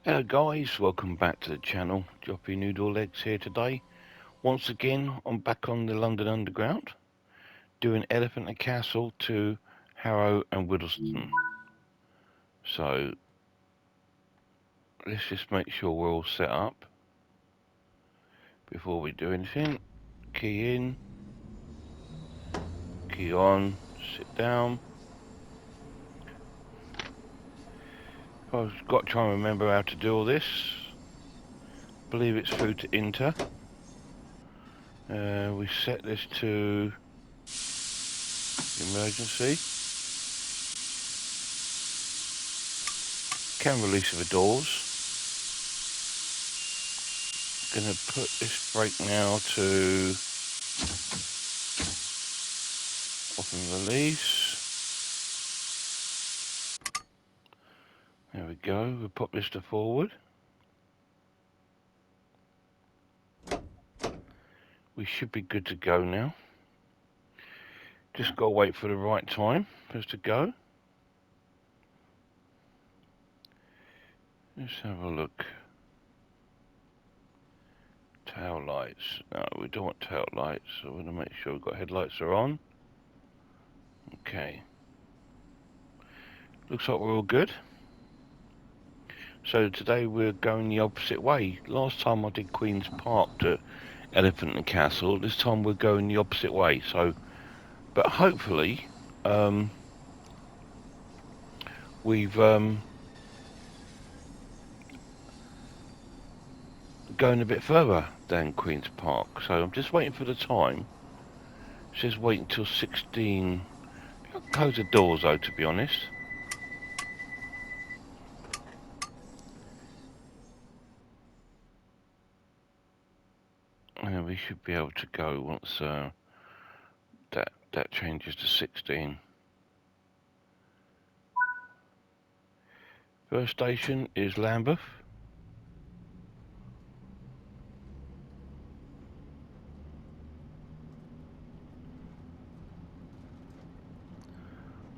Hello guys, welcome back to the channel. Joppy Noodle Legs here today. Once again, I'm back on the London Underground, doing Elephant and Castle to Harrow and Whittleston. So, let's just make sure we're all set up before we do anything. Key in, key on, sit down. I've got to try and remember how to do all this. I believe it's through to enter. We set this to emergency. Can release the doors. Gonna put this brake now to off and release. There we go. We'll pop this to forward. We should be good to go now. Just gotta wait for the right time for us to go. Let's have a look. Tail lights. No, we don't want tail lights, so we're gonna make sure we've got headlights are on. Okay. Looks like we're all good. So today we're going the opposite way. Last time I did Queen's Park to Elephant and Castle. This time we're going the opposite way. So, but hopefully, we've going a bit further than Queen's Park. So I'm just waiting for the time. It says wait until 16. I'll close the doors though, to be honest. And we should be able to go once that changes to 16. First station is Lambeth.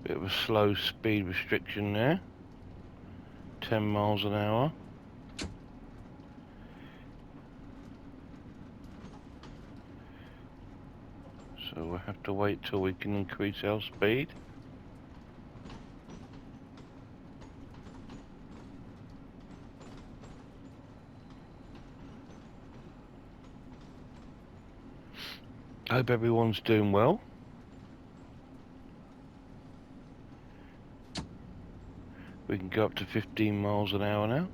Bit of a slow speed restriction there. 10 miles an hour. So we'll have to wait till we can increase our speed. Hope everyone's doing well. We can go up to 15 miles an hour now.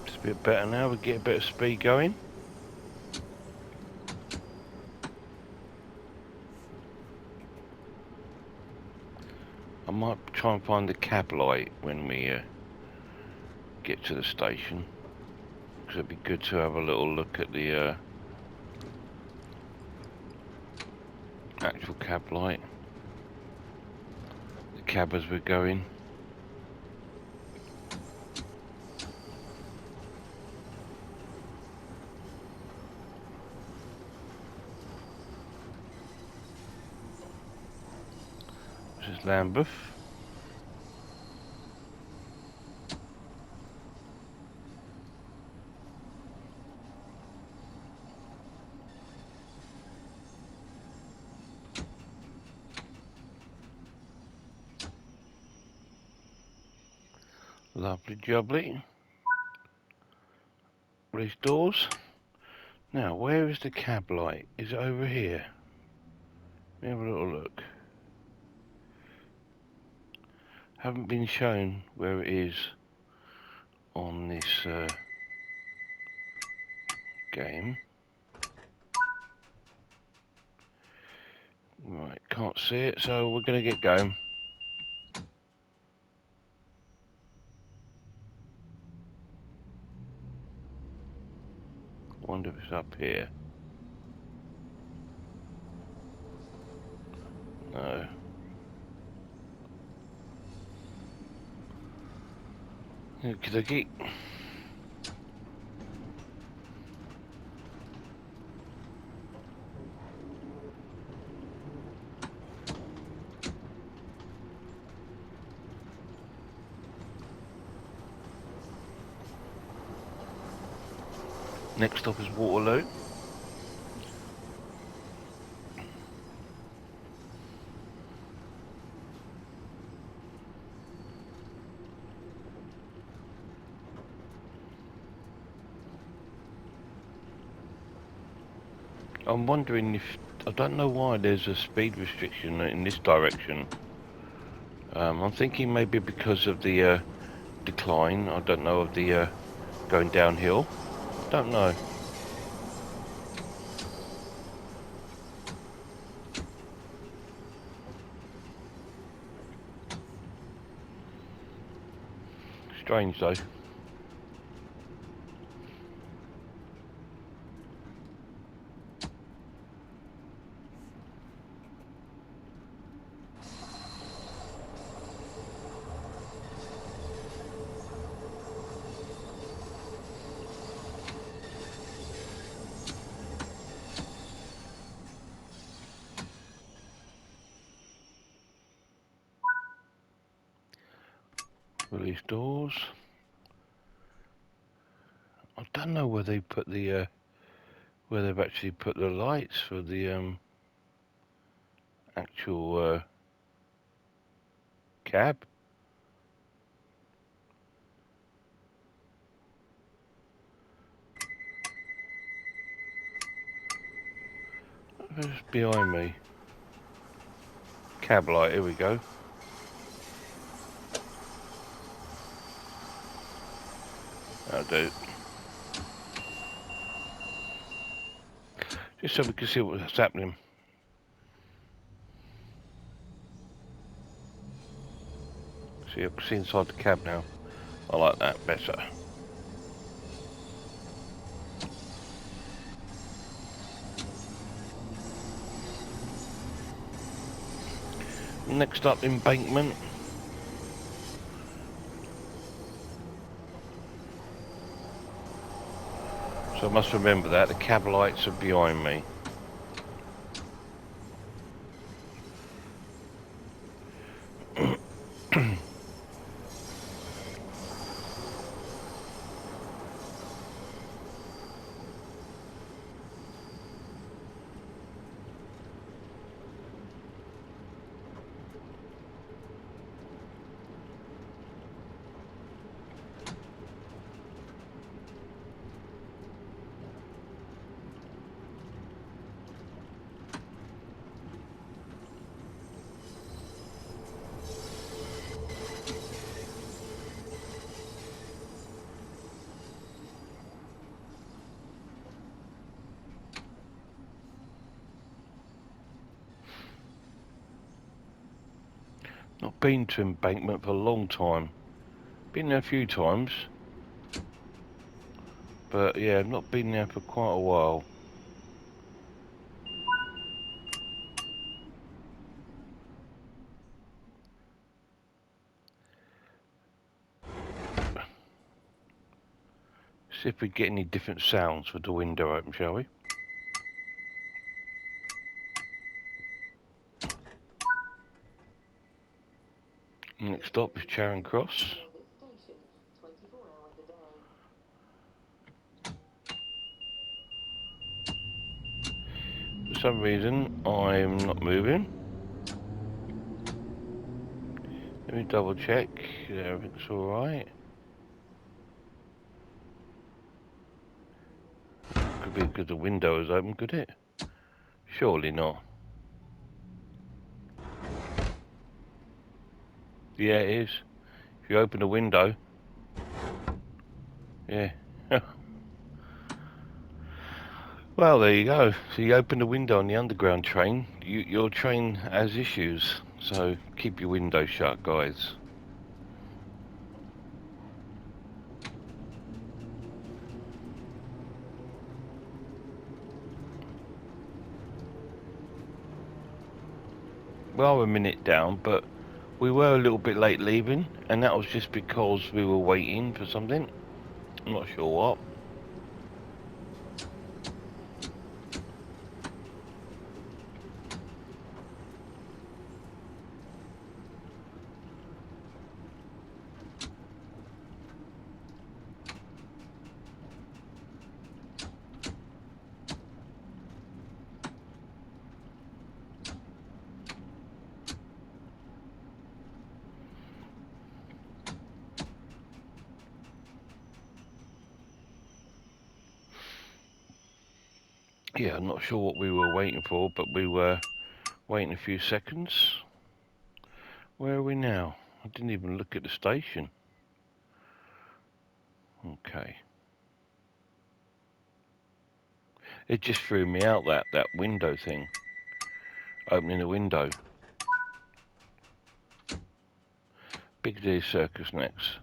It's a bit better now, we get a bit of speed going. I might try and find the cab light when we get to the station, because it'd be good to have a little look at the actual cab light, the cab as we're going. This is Lambeth. Lovely jubbly. Release doors. Now, where is the cab light? Is it over here? Let me have a little look. Haven't been shown where it is on this game. Right, can't see it, so we're going to get going. I wonder if it's up here. No. Okie dokie. Next stop is Waterloo. I'm wondering if, I don't know why there's a speed restriction in this direction. I'm thinking maybe because of the decline, I don't know, of the going downhill. Don't know. Strange though. Release doors. I don't know where they put the where they've actually put the lights for the actual cab. Who's behind me? Cab light, here we go. That'll do. Just so we can see what's happening. See, I can see inside the cab now. I like that better. Next up, Embankment. So I must remember that, the cab lights are behind me. Not been to Embankment for a long time. Been there a few times. But yeah, I've not been there for quite a while. See if we get any different sounds with the window open, shall we? Next stop is Charing Cross. For some reason, I'm not moving. Let me double check. Everything's alright. Could be because the window is open, could it? Surely not. Yeah, it is. If you open the window. Yeah. Well, there you go. So you open the window on the underground train, your train has issues. So keep your window shut, guys. are a minute down, but we were a little bit late leaving, and that was just because we were waiting for something. I'm not sure what. Yeah, I'm not sure what we were waiting for, but we were waiting a few seconds. Where are we now? I didn't even look at the station. Okay. It just threw me out, that window thing. Opening the window. Piccadilly Circus next.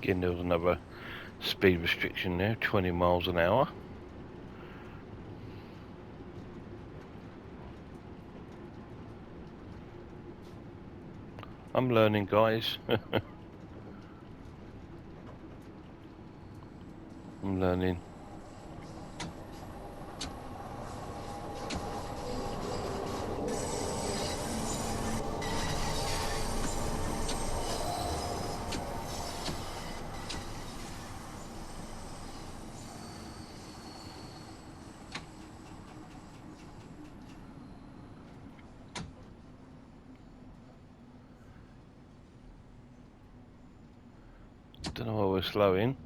Again, there was another speed restriction there, 20 miles an hour. I'm learning, guys. I'm learning. Don't know why we're slowing.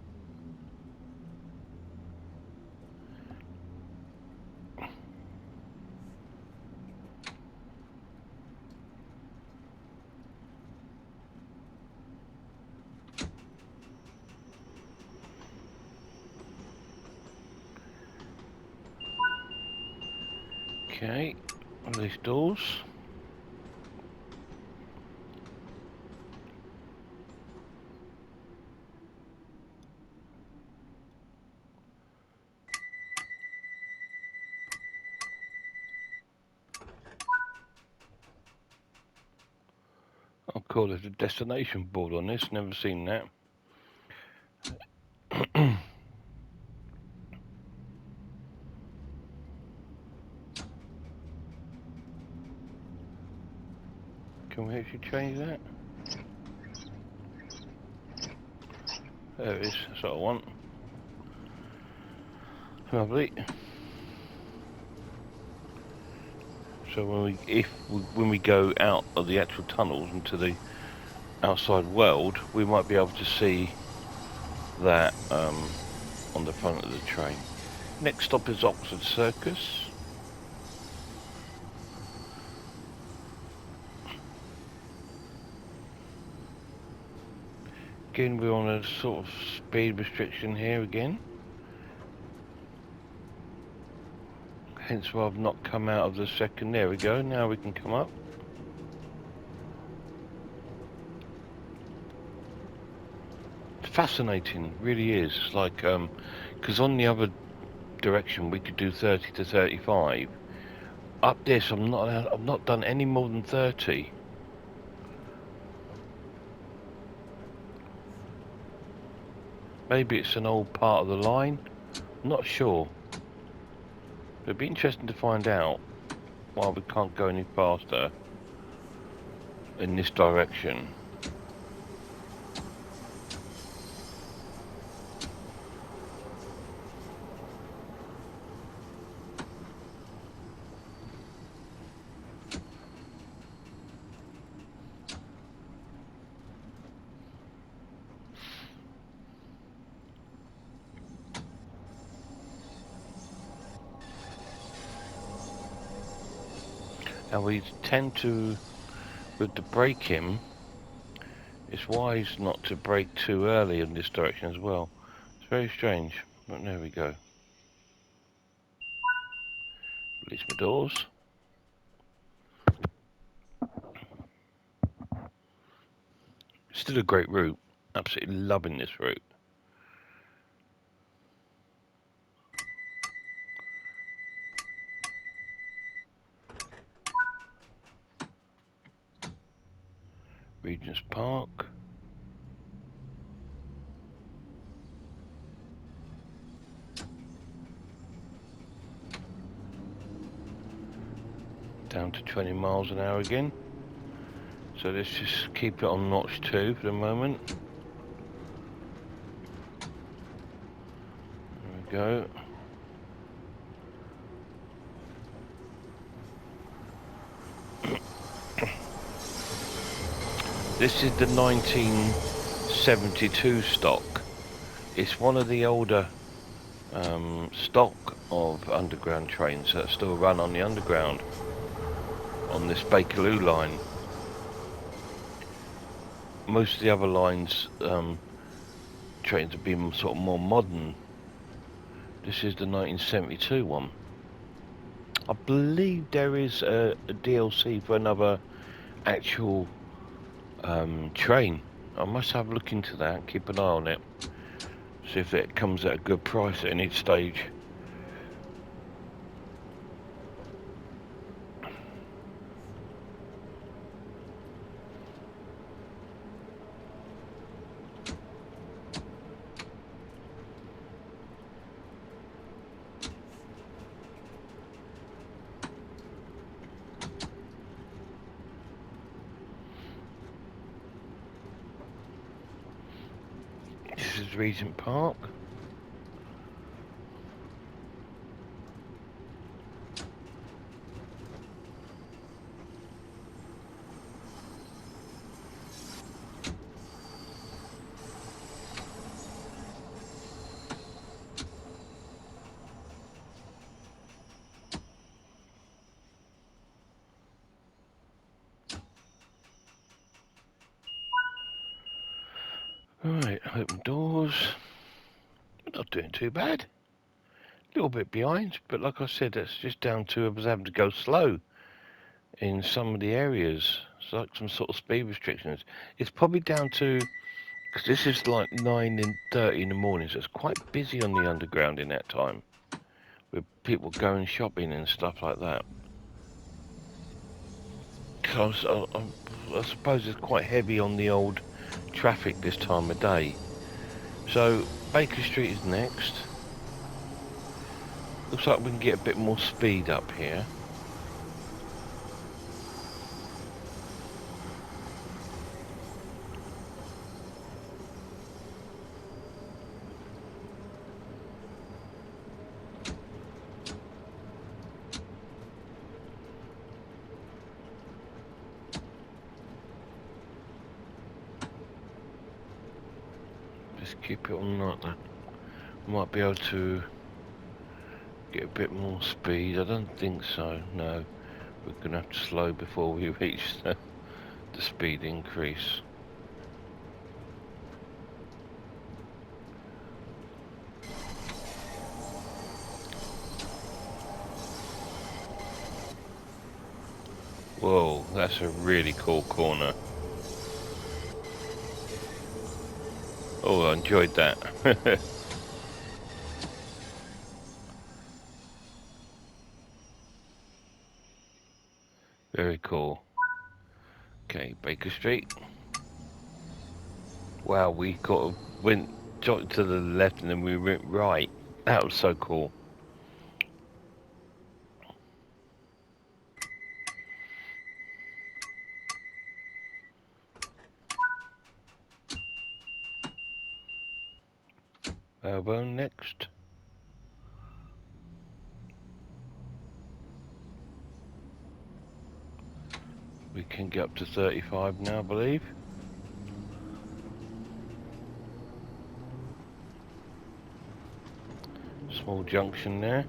Okay, one of these doors. Oh, cool, there's a destination board on this, never seen that. Can we actually change that? There it is, that's what I want. Lovely. So when we go out of the actual tunnels into the outside world, we might be able to see that on the front of the train. Next stop is Oxford Circus. Again, we're on a sort of speed restriction here again. Hence why I've not come out of the second. There we go, now we can come up. It's fascinating, really is. Like, because on the other direction we could do 30 to 35. Up this, I've not done any more than 30. Maybe it's an old part of the line. I'm not sure. It'd be interesting to find out why we can't go any faster in this direction. And we tend to with the braking, it's wise not to brake too early in this direction as well. It's very strange, but there we go. Release my doors. Still a great route. Absolutely loving this route. Regent's Park. Down to 20 miles an hour again. So let's just keep it on notch 2 for the moment. There we go. This is the 1972 stock. It's one of the older stock of underground trains that still run on the underground on this Bakerloo line. Most of the other lines trains have been sort of more modern. This is the 1972 one. I believe there is a DLC for another actual train. I must have a look into that, keep an eye on it, see if it comes at a good price at any stage. This is Regent Park. Right, open doors. Not doing too bad. A little bit behind, but like I said, that's just down to I was having to go slow in some of the areas. It's like some sort of speed restrictions. It's probably down to, because this is like 9:30 in the morning, so it's quite busy on the underground in that time, with people going shopping and stuff like that. Because I suppose it's quite heavy on the old traffic this time of day. So Baker Street is next. Looks like we can get a bit more speed up here. Just keep it on like that. Might be able to get a bit more speed. I don't think so, no. We're going to have to slow before we reach the speed increase. Whoa, that's a really cool corner. Oh, I enjoyed that. Very cool. Okay, Baker Street. Wow, we went to the left and then we went right. That was so cool. Well, next. We can get up to 35 now, I believe. Small junction there.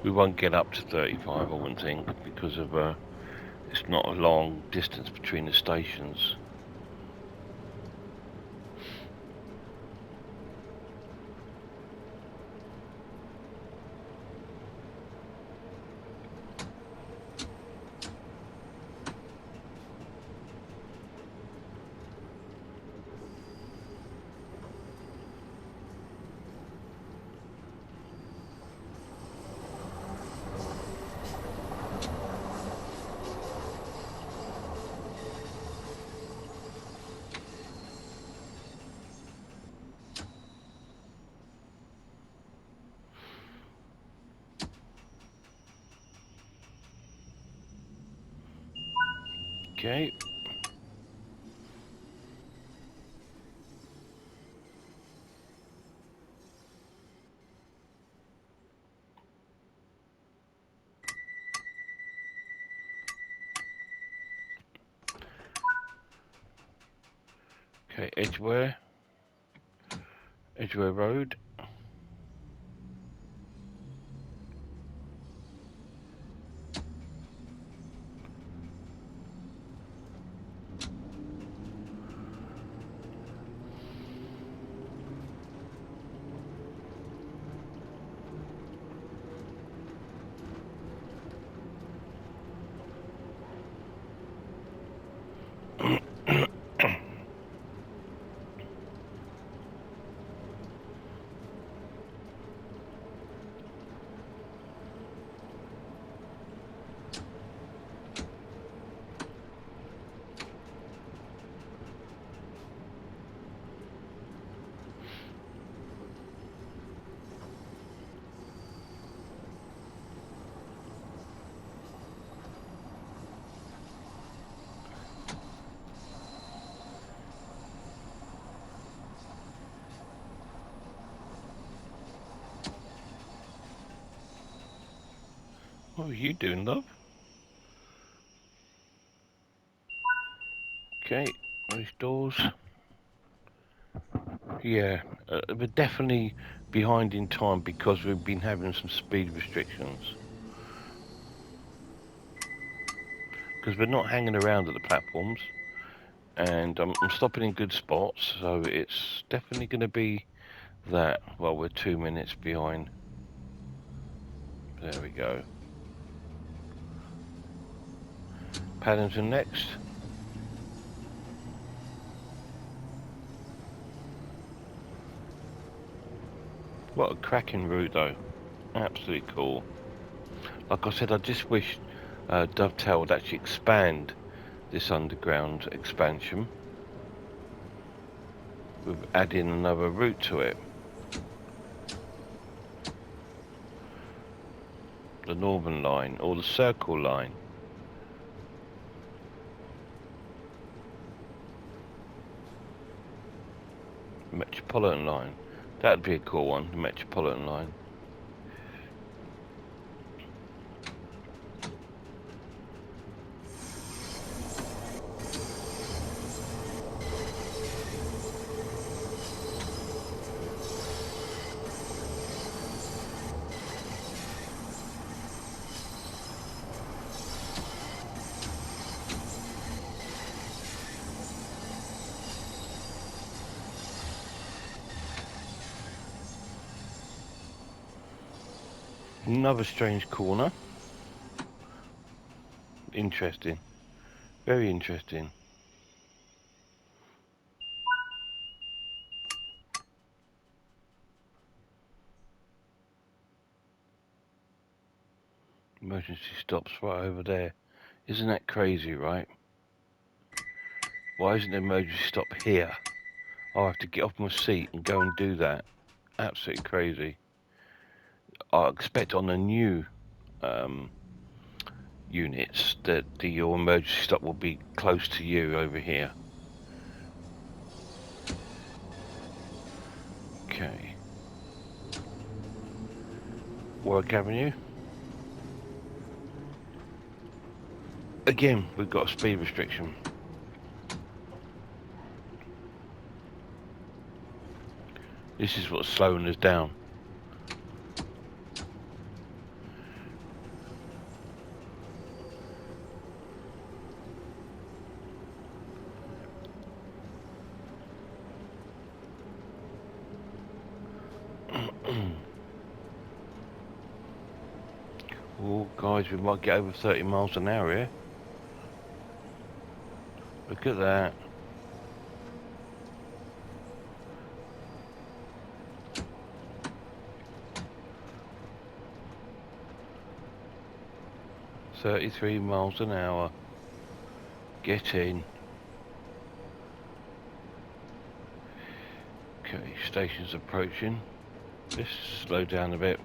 We won't get up to 35, I wouldn't think, because of it's not a long distance between the stations. Okay. Okay, Edgware Road. What are you doing, love? Okay, those doors. Yeah, we're definitely behind in time because we've been having some speed restrictions. Because we're not hanging around at the platforms, and I'm stopping in good spots, so it's definitely going to be that. Well, we're 2 minutes behind. There we go. Paddington next. What a cracking route, though. Absolutely cool. Like I said, I just wish Dovetail would actually expand this underground expansion with adding another route to it. The Northern Line or the Circle Line. Metropolitan Line. That'd be a cool one, the Metropolitan Line. Another strange corner. Interesting. Very interesting. Emergency stops right over there. Isn't that crazy, right? Why isn't the emergency stop here? I'll have to get off my seat and go and do that. Absolutely crazy. I expect on the new units that your emergency stop will be close to you over here. Okay. Warwick Avenue. Again, we've got a speed restriction. This is what's slowing us down. Guys, we might get over 30 miles an hour here. Look at that. "33 miles an hour. Get in." Okay, station's approaching. Let's slow down a bit.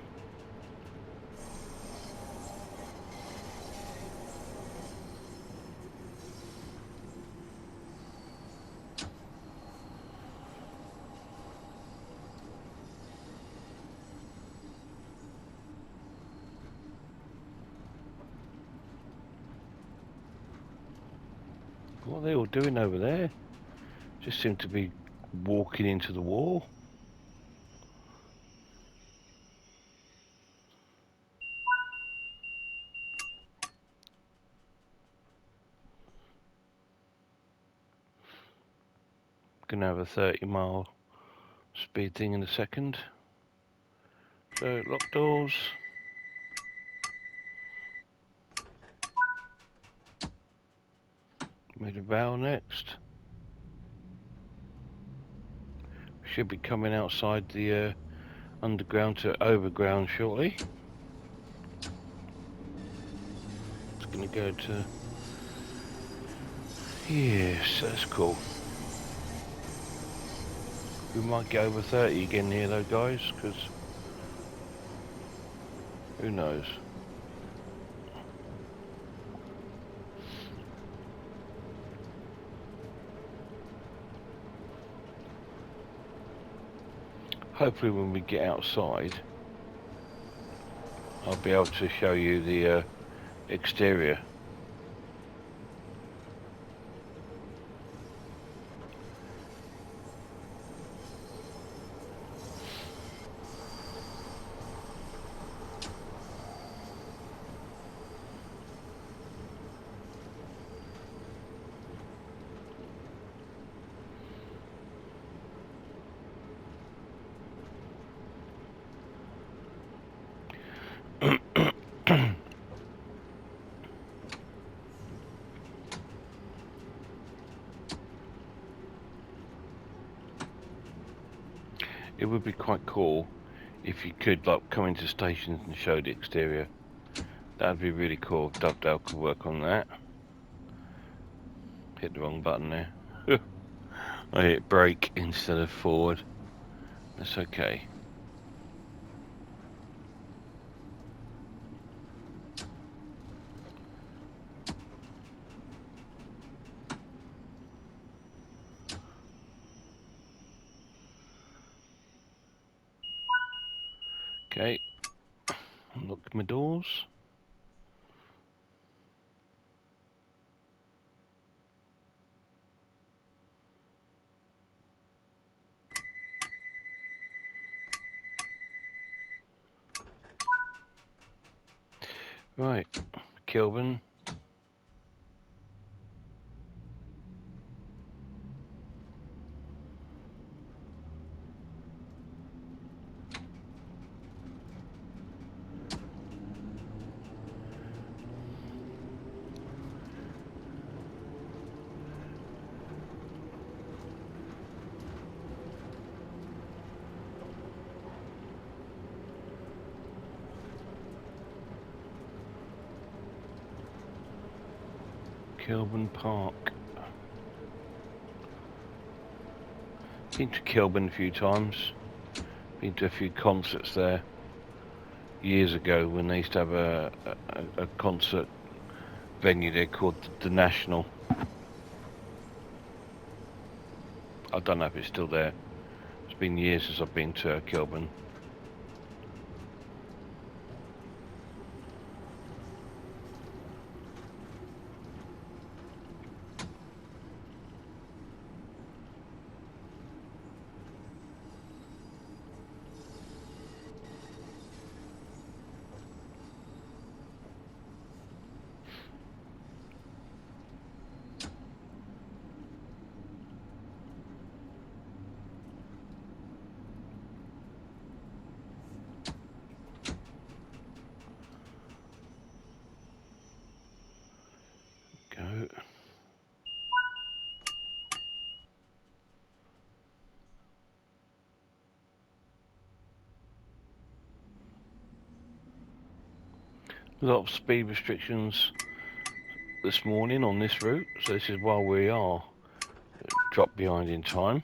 What are they all doing over there? Just seem to be walking into the wall. Gonna have a 30-mile speed thing in a second. So, lock doors. Made a valve next. Should be coming outside the underground to overground shortly. It's gonna go to... Yes, that's cool. We might get over 30 again here though, guys, because who knows. Hopefully when we get outside, I'll be able to show you the exterior. It would be quite cool if you could like come into stations and show the exterior. That'd be really cool. Dovedale could work on that. Hit the wrong button there. I hit brake instead of forward. That's okay. Okay. Unlock my doors. Right, Kelvin. Kelvin Park. Been to Kelvin a few times. Been to a few concerts there years ago when they used to have a concert venue there called the National. I don't know if it's still there. It's been years since I've been to Kelvin. A lot of speed restrictions this morning on this route, so this is why we are dropped behind in time.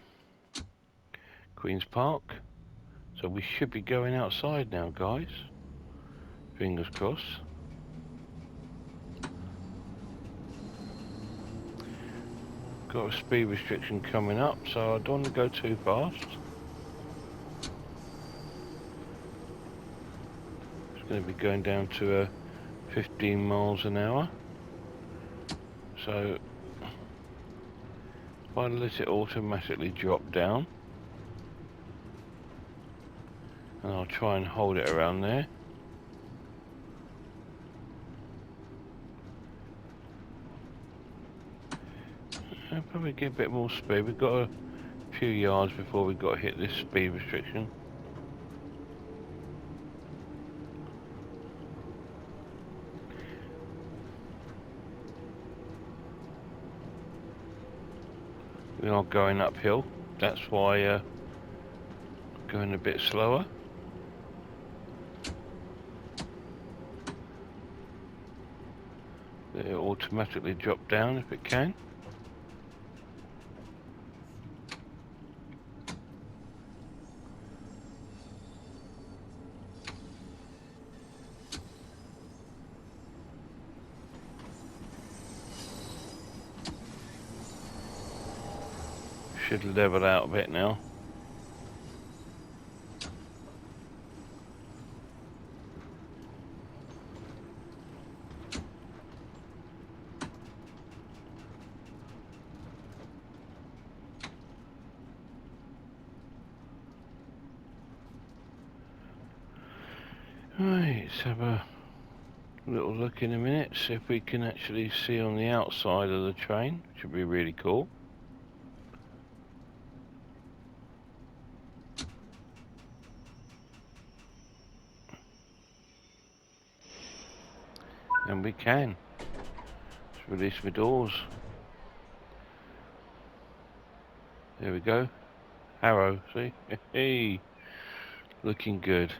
Queen's Park. So we should be going outside now, guys. Fingers crossed. Got a speed restriction coming up, so I don't want to go too fast. It's going to be going down to 15 miles an hour. So if I let it automatically drop down, and I'll try and hold it around there. I'll probably get a bit more speed. We've got a few yards before we've got to hit this speed restriction. We are going uphill, that's why going a bit slower. It'll automatically drop down if it can. Should level out a bit now. Right, let's have a little look in a minute, see if we can actually see on the outside of the train, which would be really cool. And we can. Let's release my doors. There we go. Harrow, see? Hey, looking good.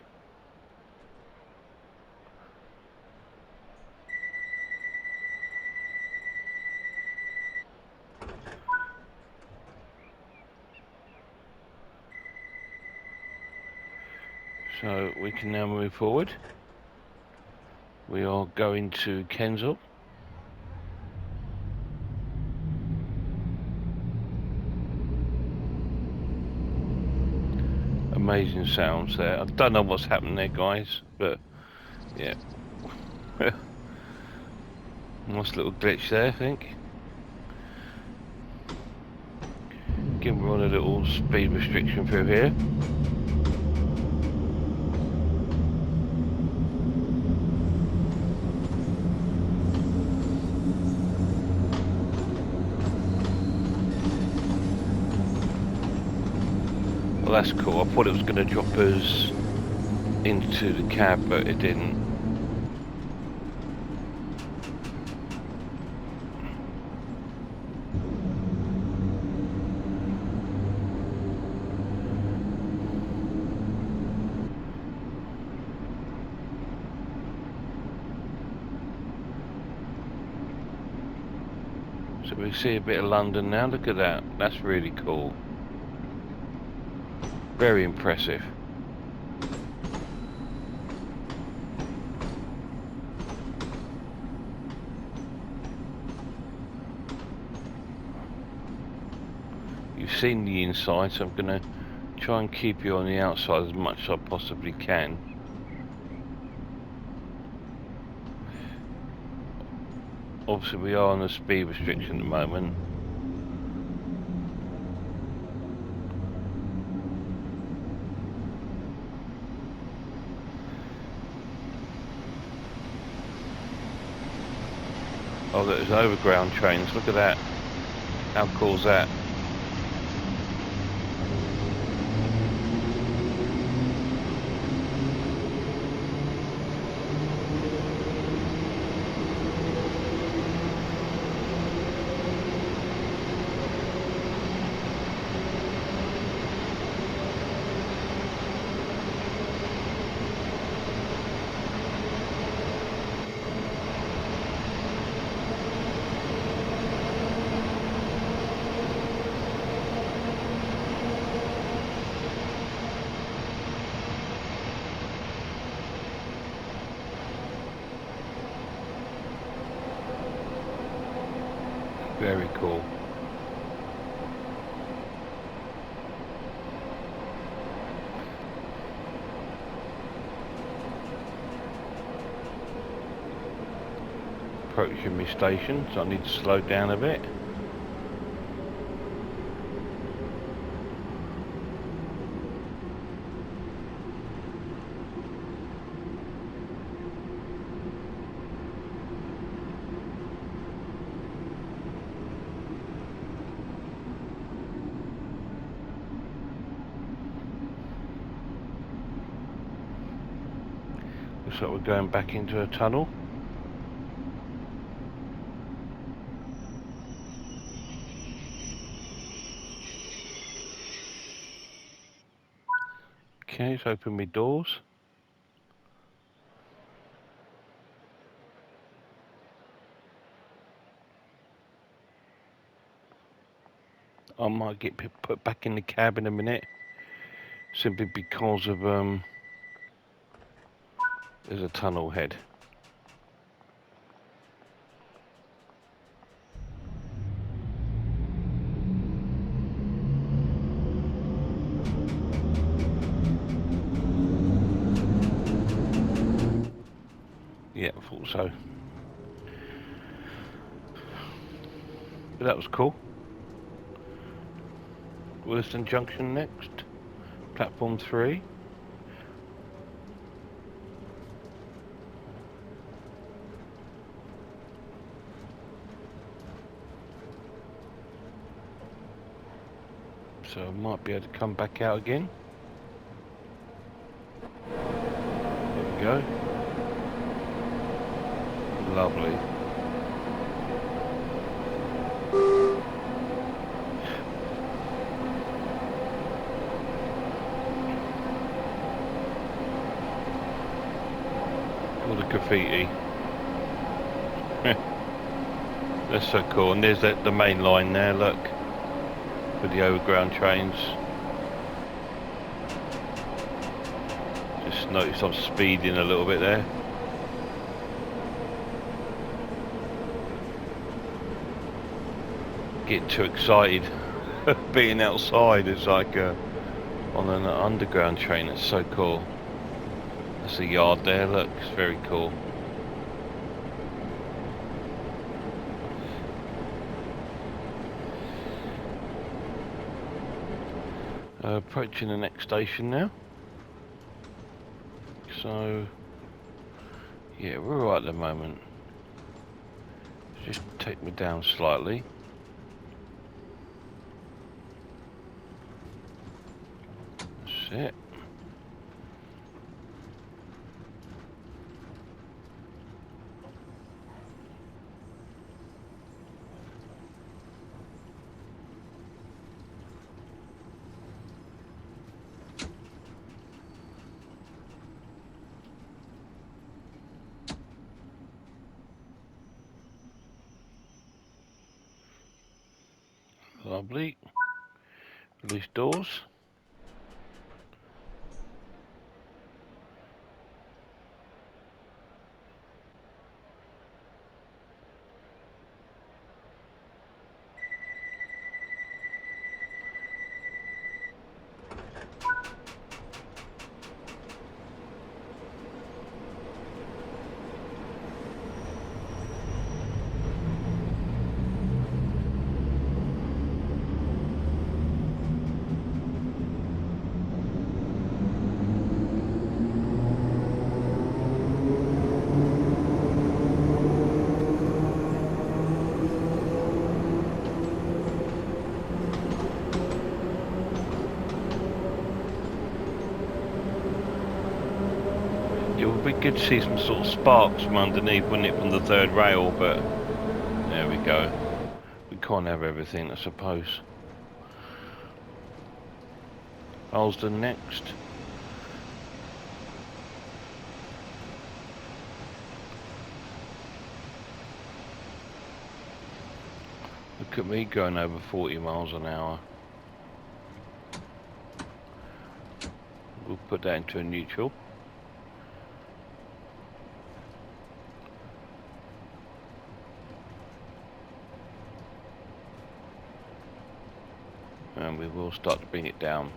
So we can now move forward. We are going to Kensal. Amazing sounds there. I don't know what's happened there, guys, but yeah. Nice little glitch there, I think. Again, we're on a little speed restriction through here. Well, that's cool. I thought it was going to drop us into the cab, but it didn't. So we see a bit of London now. Look at that. That's really cool. Very impressive. You've seen the inside, so I'm going to try and keep you on the outside as much as I possibly can. Obviously we are on a speed restriction at the moment. Oh, there's overground trains. Look at that. How cool is that? Very cool. Approaching my station, so I need to slow down a bit. Looks like we're going back into a tunnel. Okay, let's open my doors. I might get put back in the cab in a minute, simply because of there's a tunnel head. Yeah, I thought so. But that was cool. Williston Junction next. Platform 3. So I might be able to come back out again. There we go. Lovely. All the graffiti. That's so cool. And there's the main line there, look. With the overground trains. Just noticed I'm speeding a little bit there. Getting too excited. Being outside is like on an underground train. It's so cool. That's the yard there, look, it's very cool. Approaching the next station now. So, yeah, we're right at the moment. Just take me down slightly. That's it. Lovely. Release doors. It would be good to see some sort of sparks from underneath, wouldn't it, from the third rail, but there we go. We can't have everything, I suppose. Alston next. Look at me going over 40 miles an hour. We'll put that into a neutral. and we will start to bring it down.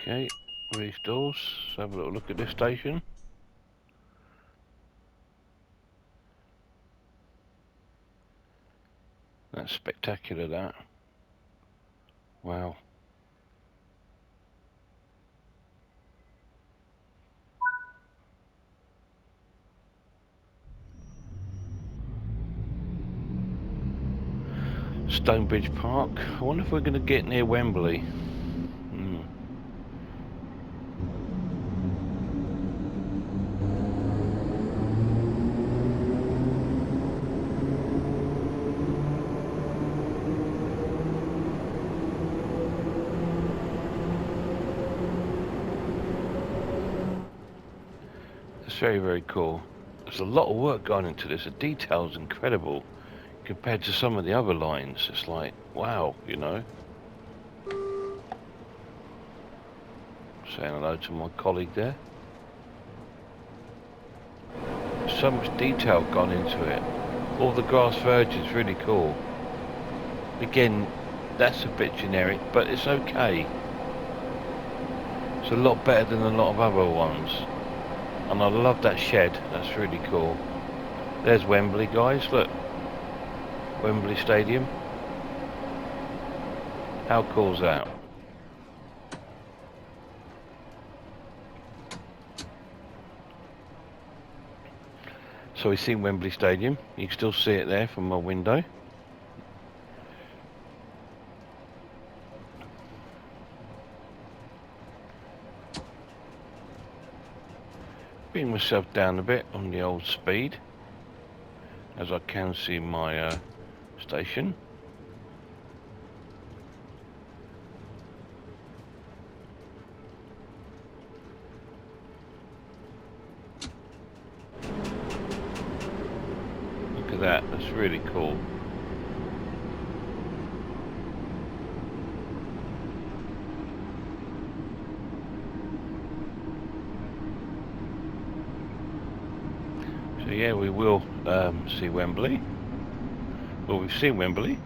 Okay, these doors. Let's have a little look at this station. That's spectacular, that. Wow. Stonebridge Park. I wonder if we're going to get near Wembley. It's very, very cool. There's a lot of work gone into this. The detail's incredible compared to some of the other lines. It's like, wow, you know. Saying hello to my colleague there. So much detail gone into it. All the grass verge is really cool. Again, that's a bit generic, but it's okay. It's a lot better than a lot of other ones. And I love that shed. That's really cool. There's Wembley, guys. Look. Wembley Stadium. How cool is that? So we've seen Wembley Stadium. You can still see it there from my window. Bring myself down a bit on the old speed, as I can see my station. Look at that, that's really cool. So yeah, we will see Wembley. Well, we've seen Wembley.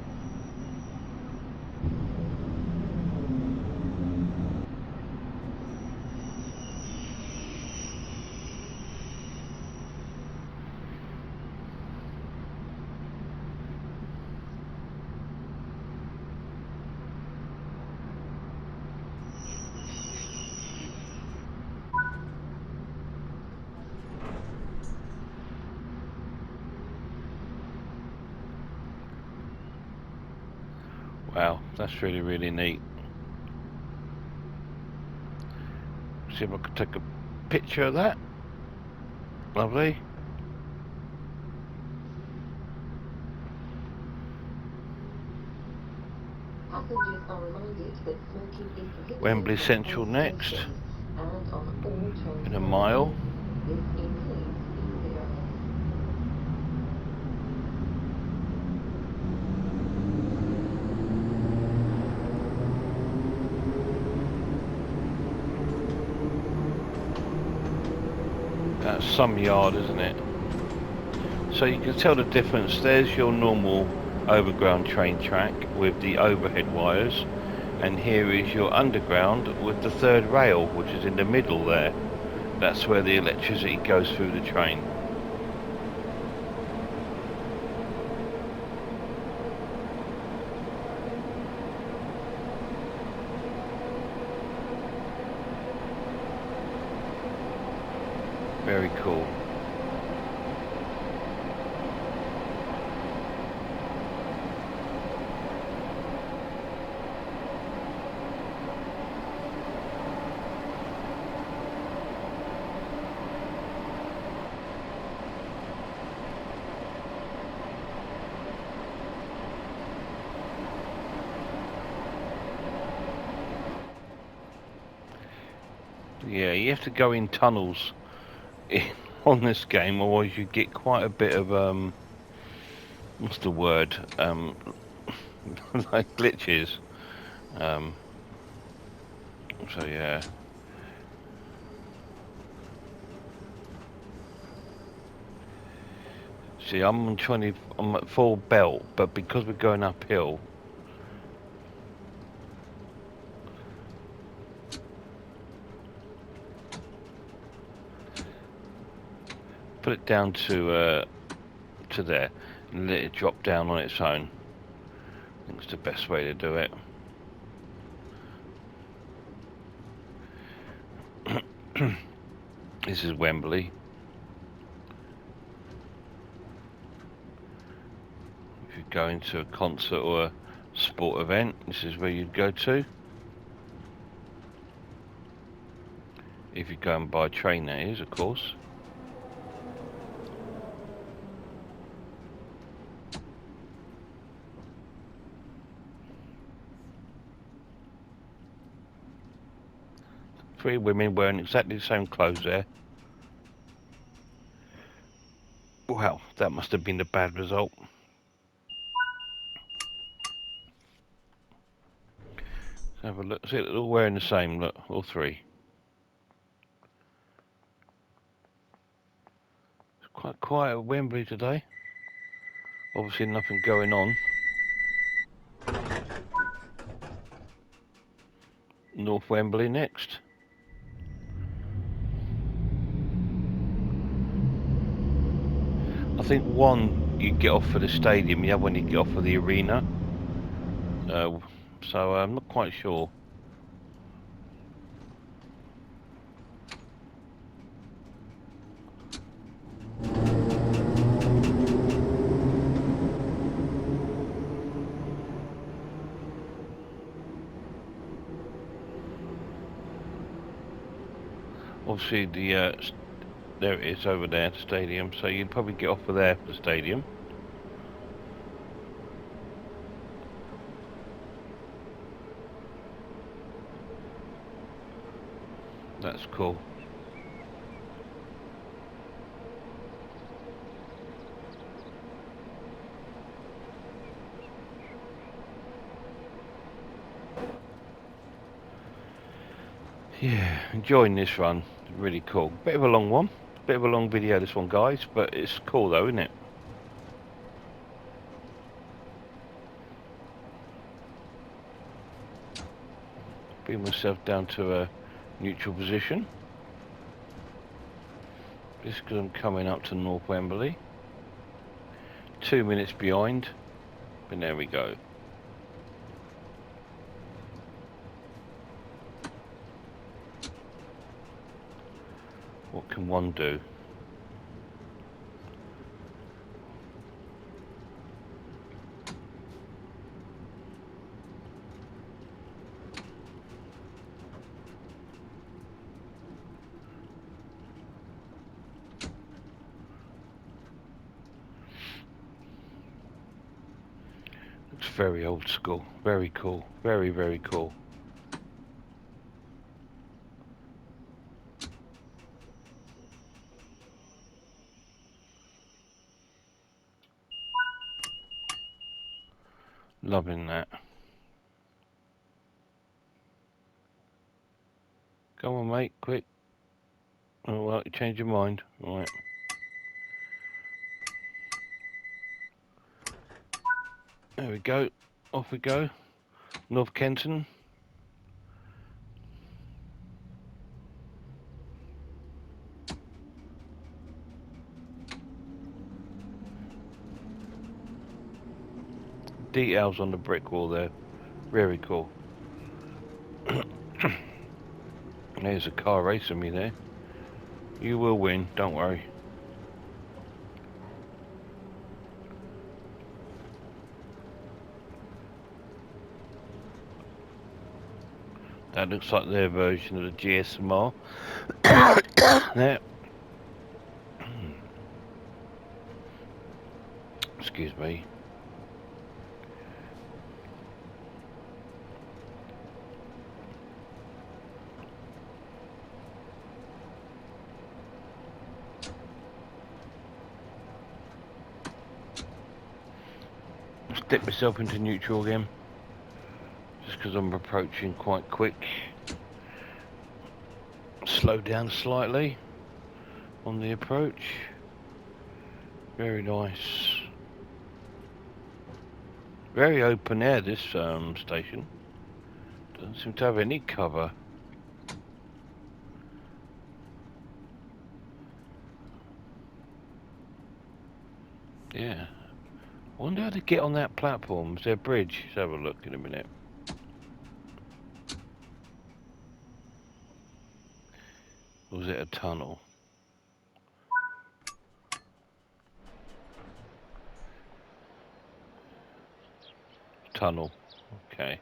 Wow, that's really, really neat. See if I can take a picture of that. Lovely. Wembley Central next. In a mile. That's some yard, isn't it? So you can tell the difference. There's your normal overground train track with the overhead wires, and here is your underground with the third rail, which is in the middle there. That's where the electricity goes through the train. Very cool. Yeah, you have to go in tunnels on this game, otherwise you get quite a bit of what's the word? Like glitches. So yeah. See, I'm at full belt, but because we're going uphill, put it down to there and let it drop down on its own. I think it's the best way to do it. This is Wembley. If you're going to a concert or a sport event, this is where you'd go to. If you go and buy a train, that is, of course. Three women wearing exactly the same clothes there. Wow, that must have been a bad result. Let's have a look. See, they're all wearing the same, look, all three. It's quite quiet at Wembley today. Obviously nothing going on. North Wembley next. I think one you get off for the stadium, the other one you get off for the arena. So I'm not quite sure. Obviously there it is over there, the stadium. So you'd probably get off of there for the stadium. That's cool. Yeah, enjoying this run. Really cool. Bit of a long one. Bit of a long video this one, guys, but it's cool though, isn't it? Bring myself down to a neutral position. Just because I'm coming up to North Wembley. 2 minutes behind, but there we go. What can one do? It's very old school. Very cool. Very, very cool. Loving that. Come on, mate, quick. Oh, well, you change your mind. All right. There we go. Off we go. North Kenton. Details on the brick wall there. Very cool. There's a car racing me there. You will win, don't worry. That looks like their version of the GSMR. There. Excuse me. dip myself into neutral again, just because I'm approaching quite quick. Slow down slightly on the approach. Very nice. Very open air, this station. Doesn't seem to have any cover. Yeah. I wonder how to get on that platform. Is there a bridge? Let's have a look in a minute. Or was it a tunnel? Tunnel. Okay.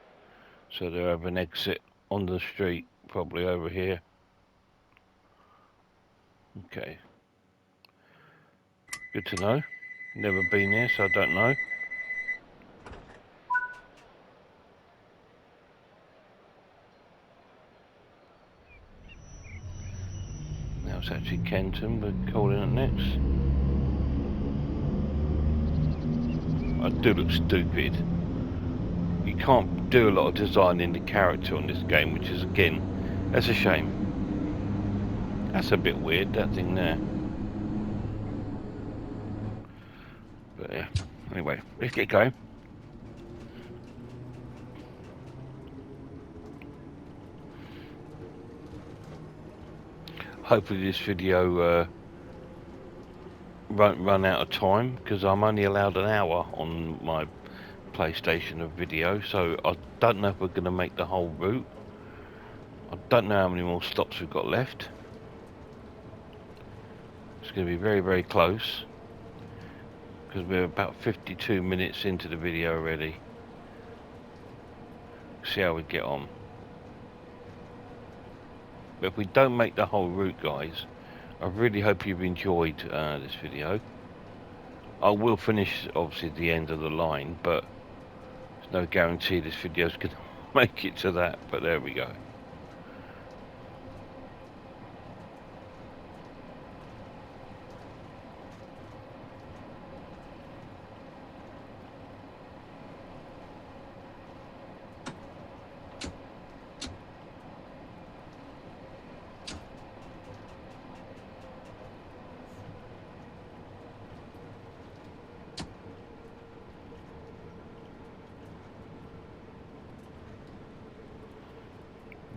So they have an exit on the street, probably over here. Okay. Good to know. Never been there, so I don't know. Now it's actually Kenton, we're calling it next. I do look stupid. You can't do a lot of designing the character on this game, which is, again, that's a shame. That's a bit weird, that thing there. But yeah, anyway, let's get going. Hopefully this video won't run out of time, because I'm only allowed an hour on my PlayStation of video, so I don't know if we're going to make the whole route. I don't know how many more stops we've got left. It's going to be very, very close, because we're about 52 minutes into the video already. See how we get on. But if we don't make the whole route, guys, I really hope you've enjoyed this video. I will finish, obviously, at the end of the line, but there's no guarantee this video's going to make it to that, but there we go.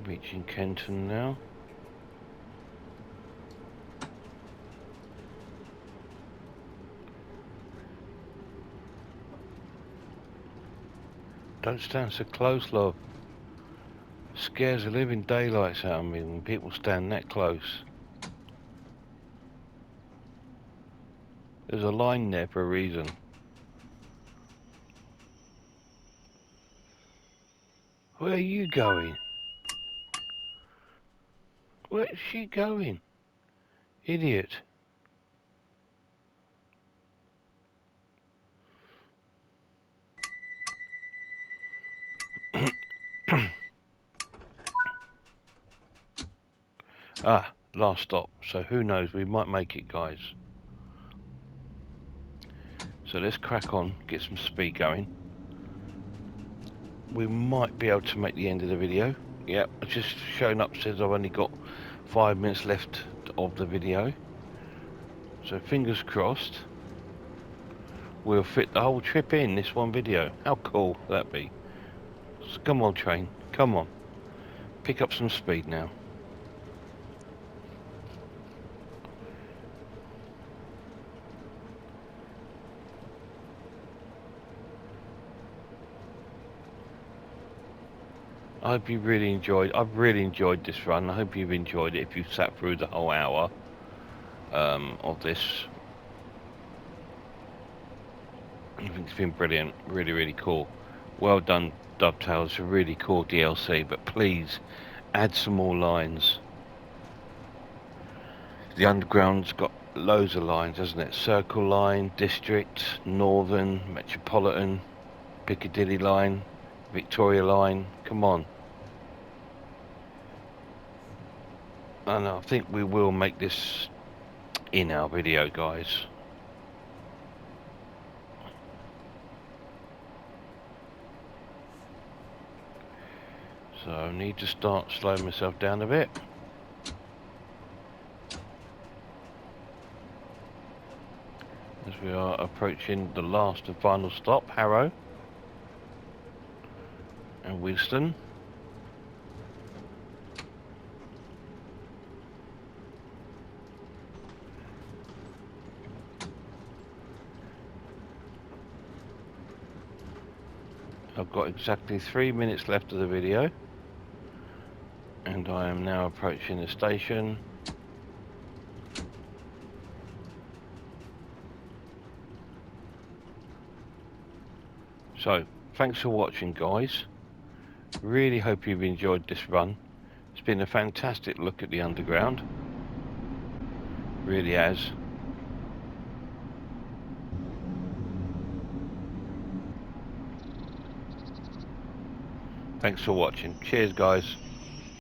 Reaching Kenton now. Don't stand so close, love. Scares the living daylights out of me when people stand that close. There's a line there for a reason. Where are you going? Where's she going? Idiot. Ah, last stop. So who knows, we might make it, guys. So let's crack on, get some speed going. We might be able to make the end of the video. Yep, it's just showing up says I've only got 5 minutes left of the video. So fingers crossed we'll fit the whole trip in this one video. How cool would that be? So come on, train, come on. Pick up some speed now. I hope you really enjoyed. I've really enjoyed this run. I hope you've enjoyed it if you've sat through the whole hour of this. I think it's been brilliant. Really, really cool. Well done, Dovetail. It's a really cool DLC, but please add some more lines. The Underground's got loads of lines, hasn't it? Circle Line, District, Northern, Metropolitan, Piccadilly Line, Victoria Line. Come on. And I think we will make this in our video, guys. So I need to start slowing myself down a bit. As we are approaching the last and final stop, Harrow and Winston. I've got exactly 3 minutes left of the video, and I am now approaching the station. So, thanks for watching, guys. Really hope you've enjoyed this run. It's been a fantastic look at the underground. Really has. Thanks for watching. Cheers, guys.